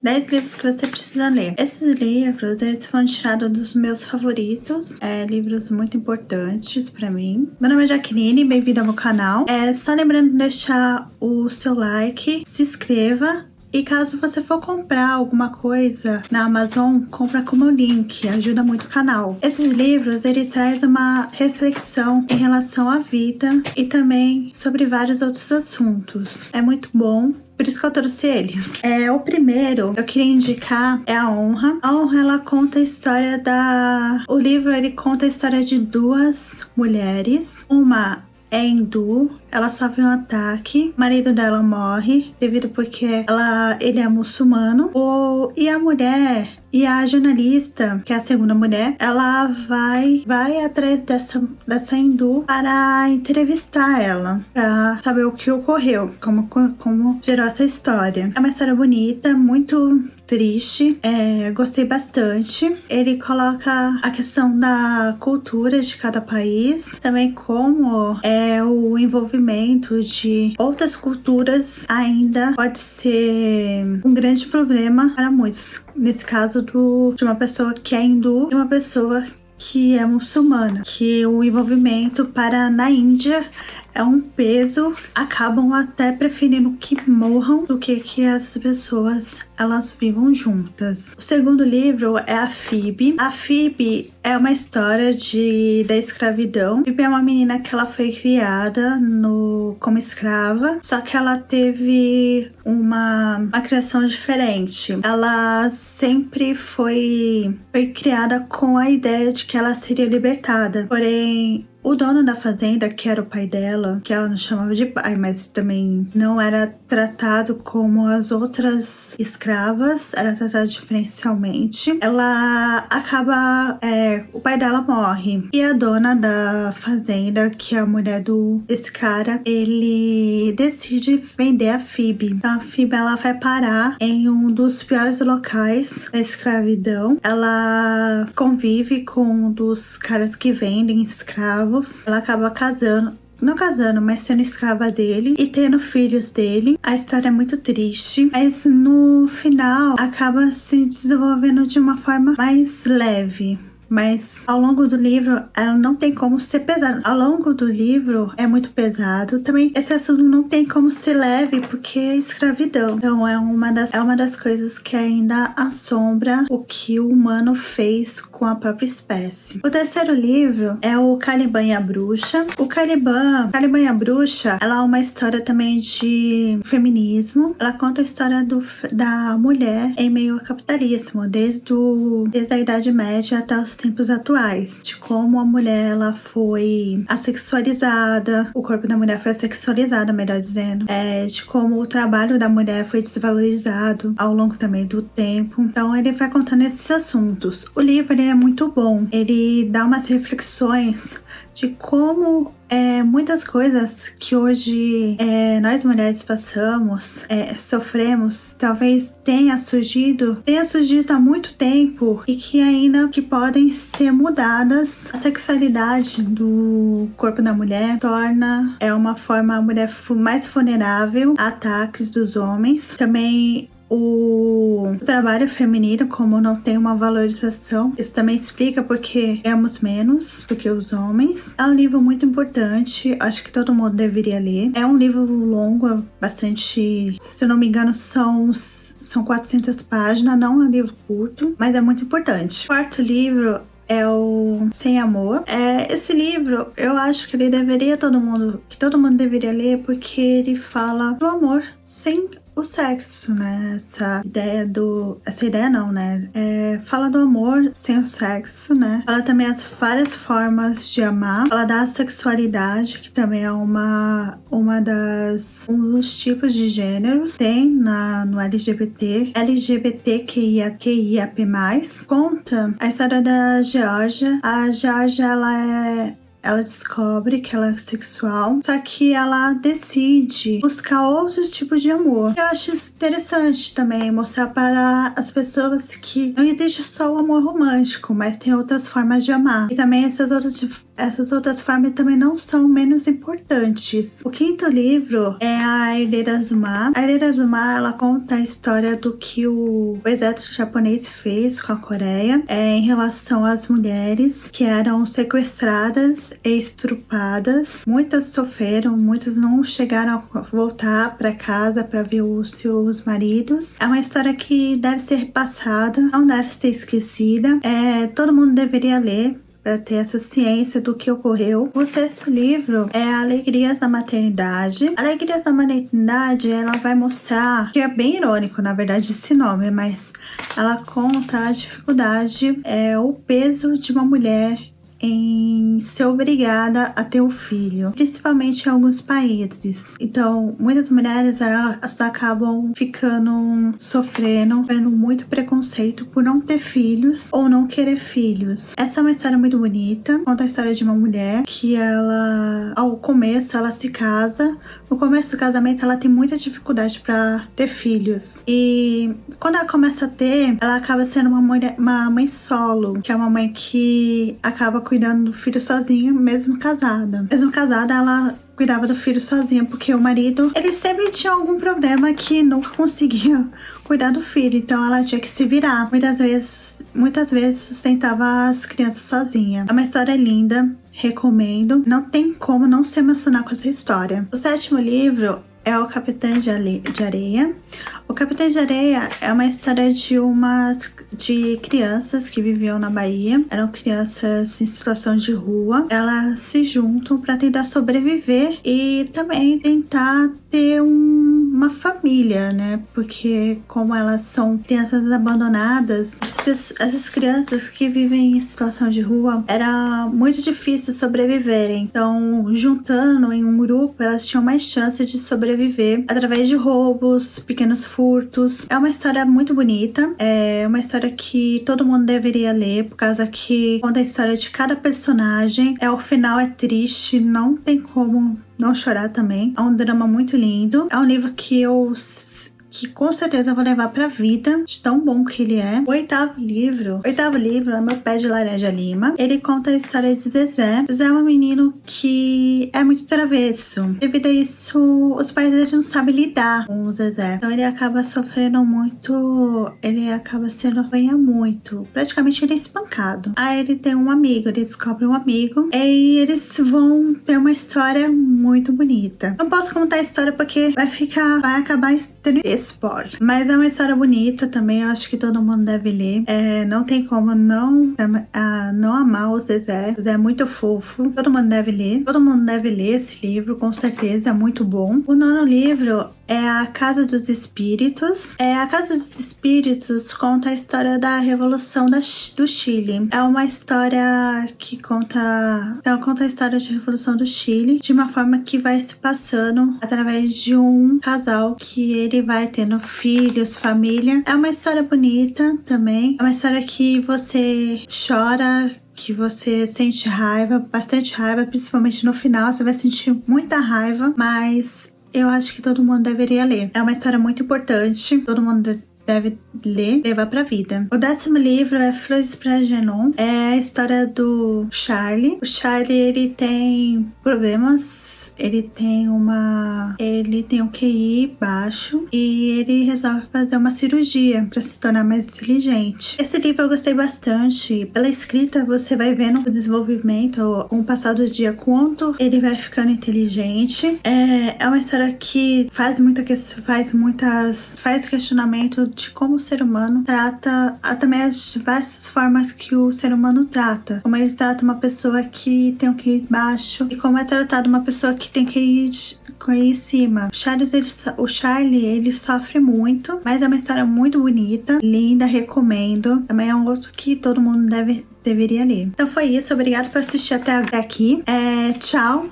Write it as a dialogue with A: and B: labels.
A: 10 livros que você precisa ler. Esses livros, eles foram tirados dos meus favoritos, livros muito importantes pra mim. Meu nome é Jaqueline, bem-vindo ao meu canal. Só lembrando de deixar o seu like, se inscreva. E caso você for comprar alguma coisa na Amazon, compra com o meu link, ajuda muito o canal. Esses livros, ele traz uma reflexão em relação à vida e também sobre vários outros assuntos. É muito bom. Por isso que eu trouxe eles. O primeiro eu queria indicar é A Honra. A Honra, ela conta a história da... O livro, ele conta a história de duas mulheres. Uma é hindu, ela sofre um ataque, o marido dela morre devido porque ele é muçulmano. E a mulher, e a jornalista, que é a segunda mulher, ela vai atrás dessa hindu para entrevistar ela, para saber o que ocorreu, como gerou essa história. É uma história bonita, muito triste, gostei bastante. Ele coloca a questão da cultura de cada país, também como o envolvimento de outras culturas ainda pode ser um grande problema para muitos. Nesse caso de uma pessoa que é hindu e uma pessoa que é muçulmana, que o envolvimento na Índia é um peso, acabam até preferindo que morram do que as pessoas elas vivam juntas. O segundo livro é a Phoebe. A Phoebe é uma história da escravidão. Phoebe é uma menina que ela foi criada como escrava, só que ela teve uma criação diferente. Ela sempre foi criada com a ideia de que ela seria libertada, porém o dono da fazenda, que era o pai dela, que ela não chamava de pai, mas também não era tratado como as outras escravas, era tratado diferencialmente. Ela acaba... o pai dela morre. E a dona da fazenda, que é a mulher desse cara, ele decide vender a Phoebe. Então a Phoebe, ela vai parar em um dos piores locais da escravidão. Ela convive com um dos caras que vendem escravos. Ela acaba não casando, mas sendo escrava dele e tendo filhos dele. A história é muito triste, mas no final acaba se desenvolvendo de uma forma mais leve. Mas ao longo do livro ela não tem como ser pesada. Ao longo do livro é muito pesado. Também esse assunto não tem como ser leve porque é escravidão. Então é uma das coisas que ainda assombra o que o humano fez com a própria espécie. O terceiro livro é o Caliban e a Bruxa. O Caliban e a Bruxa, ela é uma história também de feminismo. Ela conta a história da mulher em meio ao capitalismo, desde a Idade Média até os tempos atuais, de como a mulher ela foi assexualizada, o corpo da mulher foi assexualizado, melhor dizendo, de como o trabalho da mulher foi desvalorizado ao longo também do tempo. Então ele vai contando esses assuntos. O livro ele é muito bom, ele dá umas reflexões de como muitas coisas que hoje nós mulheres passamos, sofremos, talvez tenha surgido há muito tempo e que ainda podem ser mudadas. A sexualidade do corpo da mulher torna uma forma a mulher mais vulnerável a ataques dos homens. Também o trabalho feminino, como não tem uma valorização, isso também explica porque ganhamos menos do que os homens. É um livro muito importante, acho que todo mundo deveria ler. É um livro longo, bastante, se eu não me engano, são 400 páginas, não é um livro curto, mas é muito importante. O quarto livro é o Sem Amor. Esse livro, eu acho que todo mundo deveria ler porque ele fala do amor sem o sexo, né? Essa ideia não, né? Fala do amor sem o sexo, né? Fala também as várias formas de amar. Fala da sexualidade, que também é um dos tipos de gêneros. Tem no LGBTQIAP+. Conta a história da Geórgia. A Geórgia, ela ela descobre que ela é sexual, só que ela decide buscar outros tipos de amor. Eu acho isso interessante também, mostrar para as pessoas que não existe só o amor romântico, mas tem outras formas de amar. E também essas outras formas também não são menos importantes. O quinto livro é A Herdeira Azuma. A Herdeira Azuma, ela conta a história do que o exército japonês fez com a Coreia em relação às mulheres que eram sequestradas e estrupadas. Muitas sofreram, muitas não chegaram a voltar para casa para ver os seus maridos. É uma história que deve ser passada, não deve ser esquecida. Todo mundo deveria ler para ter essa ciência do que ocorreu. O sexto livro é Alegrias da Maternidade. Alegrias da Maternidade, ela vai mostrar, que é bem irônico, na verdade, esse nome, mas ela conta a dificuldade, o peso de uma mulher em ser obrigada a ter um filho, principalmente em alguns países. Então, muitas mulheres elas acabam sofrendo muito preconceito por não ter filhos ou não querer filhos. Essa é uma história muito bonita, conta a história de uma mulher que ao começo, ela se casa. No começo do casamento, ela tem muita dificuldade para ter filhos. E quando ela começa a ter, ela acaba sendo uma mãe solo, que é uma mãe que acaba cuidando do filho sozinha, mesmo casada. Mesmo casada, ela cuidava do filho sozinha, porque o marido, ele sempre tinha algum problema que nunca conseguia cuidar do filho, então ela tinha que se virar. Muitas vezes sustentava as crianças sozinha. É uma história linda, recomendo. Não tem como não se emocionar com essa história. O sétimo livro é O Capitã de Areia. O Capitã de Areia é uma história de crianças que viviam na Bahia. Eram crianças em situação de rua. Elas se juntam para tentar sobreviver e também tentar ter uma família, né? Porque como elas são crianças abandonadas, essas crianças que vivem em situação de rua, era muito difícil sobreviverem. Então, juntando em um grupo, elas tinham mais chance de sobreviver através de roubos, pequenos furtos. É uma história muito bonita. É uma história que todo mundo deveria ler, por causa que conta a história de cada personagem. O final é triste, não tem como não chorar também. É um drama muito lindo. É um livro que com certeza eu vou levar pra vida, de tão bom que ele é. O oitavo livro é Meu Pé de Laranja Lima. Ele conta a história de Zezé. Zezé é um menino que é muito travesso. Devido a isso, os pais dele não sabem lidar com o Zezé. Então ele acaba sofrendo muito, ele acaba sendo apanha muito. Praticamente ele é espancado. Aí ele tem um amigo, ele descobre um amigo e eles vão ter uma história muito bonita. Não posso contar a história porque vai acabar tendo spoiler. Mas é uma história bonita também, eu acho que todo mundo deve ler. Não tem como não amar o Zezé. O Zezé é muito fofo. Todo mundo deve ler. Todo mundo deve ler esse livro, com certeza, é muito bom. O nono livro é A Casa dos Espíritos. A Casa dos Espíritos conta a história da Revolução do Chile. É uma história que conta a história de Revolução do Chile de uma forma que vai se passando através de um casal que ele vai tendo filhos, família. É uma história bonita também. É uma história que você chora, que você sente raiva, bastante raiva, principalmente no final. Você vai sentir muita raiva, mas eu acho que todo mundo deveria ler. É uma história muito importante, todo mundo deve ler, levar pra vida. O 10º livro é Flores para Genon. É a história do Charlie. O Charlie, ele tem problemas. Ele tem um QI baixo e ele resolve fazer uma cirurgia para se tornar mais inteligente. Esse livro eu gostei bastante. Pela escrita, você vai vendo o desenvolvimento com o passar do dia, quanto ele vai ficando inteligente. É uma história que faz questionamento de como o ser humano trata, também as diversas formas que o ser humano trata. Como ele trata uma pessoa que tem um QI baixo e como é tratado uma pessoa que tem que ir em cima. O Charlie, ele sofre muito, mas é uma história muito bonita, linda, recomendo. Também é um outro que todo mundo deveria ler. Então foi isso, obrigada por assistir até aqui. Tchau!